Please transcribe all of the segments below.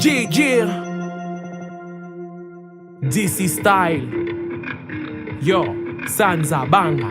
Yeah. DC Style. Yo, Sansa Banga.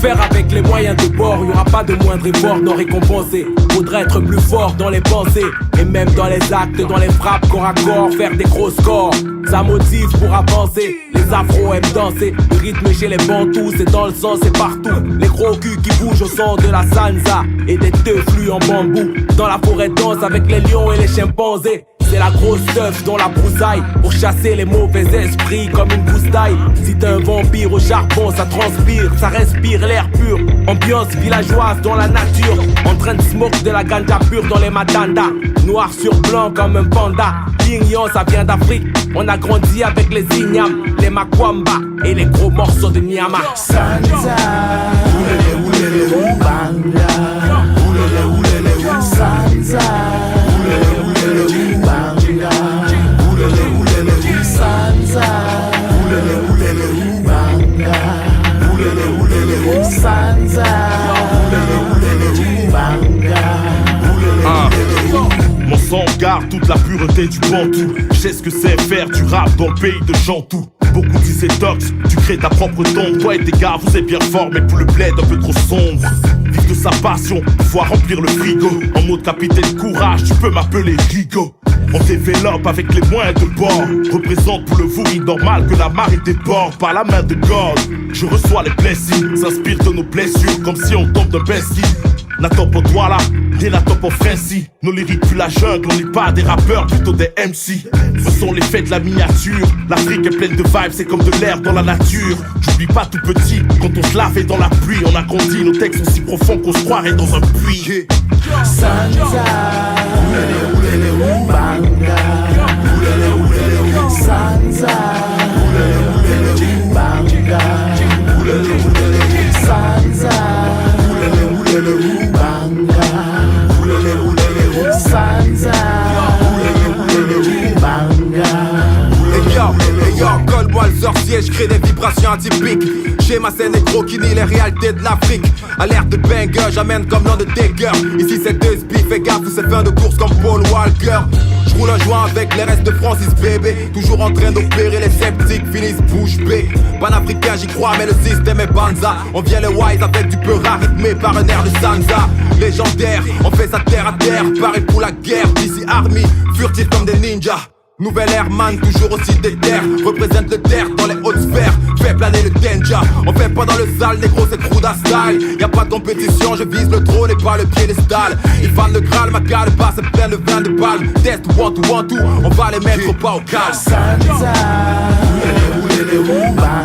Faire avec les moyens de bord, y'aura pas de moindre effort non récompensé. Faudrait être plus fort dans les pensées et même dans les actes, dans les frappes corps à corps, faire des gros scores. Ça motive pour avancer. Les afros aiment danser, le rythme chez les bantous, c'est dans le sang, c'est partout. Les gros culs qui bougent au son de la Sansa et des teuflus en bambou. Dans la forêt danse avec les lions et les chimpanzés. C'est la grosse teuf dont la broussaille pour chasser les mauvais esprits comme une boustaille. Si t'es un vampire au charbon, ça transpire, ça respire l'air pur. Ambiance villageoise dans la nature, en train de smoke de la ganja pure dans les matandas. Noir sur blanc comme un panda. Lignon, ça vient d'Afrique. On a grandi avec les ignames, les makwamba et les gros morceaux de Nyama. Sansa, oulele oulele oubanga, oulele oulele Sansa, oulele oulele oubanga, oulele oulele Sansa, oulele oulele oubanga, oulele oulele Sansa, oulele oulele oubanga. Mon sang garde toute la pureté du bantou. Je sais ce que c'est faire du rap dans le pays de Jantou. Beaucoup disaient tox, tu crées ta propre tombe. Toi et tes gars, vous êtes bien forts, mais pour le bled un peu trop sombre. Vivre de sa passion, pouvoir remplir le frigo. En mode capitaine courage, tu peux m'appeler Gigo. On développe avec les moyens de bord. Représente pour le vouri normal que la marée déborde. Par la main de God, je reçois les blessings. S'inspire de nos blessures comme si on tombe d'un bestie. N'attends pas toi là, ni n'attends pas Francie. Nos lyriques plus la jungle, on n'est pas des rappeurs, plutôt des MC. Ce sont les faits de la miniature. L'Afrique est pleine de vibes, c'est comme de l'air dans la nature. J'oublie pas tout petit, quand on se lavait dans la pluie. On a grandi, nos textes sont si profonds qu'on se croirait dans un puits. Sansa, oulele oulele oubanga, oulele oulele Sansa, oulele oulele oubanga, oulele oulele Sansa, oulele oulele oubanga, oulele oulele Sansa, oulele oulele oubanga. Hey yo, colle-moi le sorcier, je crée des vibrations atypiques. J'ai ma scène négro qui nie les réalités de l'Afrique. Alerte de banger, j'amène comme l'un de Dagger. Ici c'est deux spies, fais gaffe, c'est fin de course comme Paul Walker. J'roule un joint avec les restes de Francis bébé. Toujours en train d'opérer, les sceptiques finissent bouche bée. Panafricain j'y crois mais le système est banza. On vient les wise avec du peur rythmé par un air de Sansa. Légendaire, on fait ça terre à terre. Pareil pour la guerre, DC Army, furtif comme des ninjas. Nouvelle Airman, toujours aussi déter. Représente le terre dans les hautes sphères. Fait planer le danger. On fait pas dans le sale, négro, c'est Kruda style. Y'a pas de compétition, je vise le trône et pas le piédestal. Ils fan le Graal, ma cale basse est pleine de vin de palme. Test, one to, on va les mettre au pas au calme. Sansa, oulele oulele oubanga.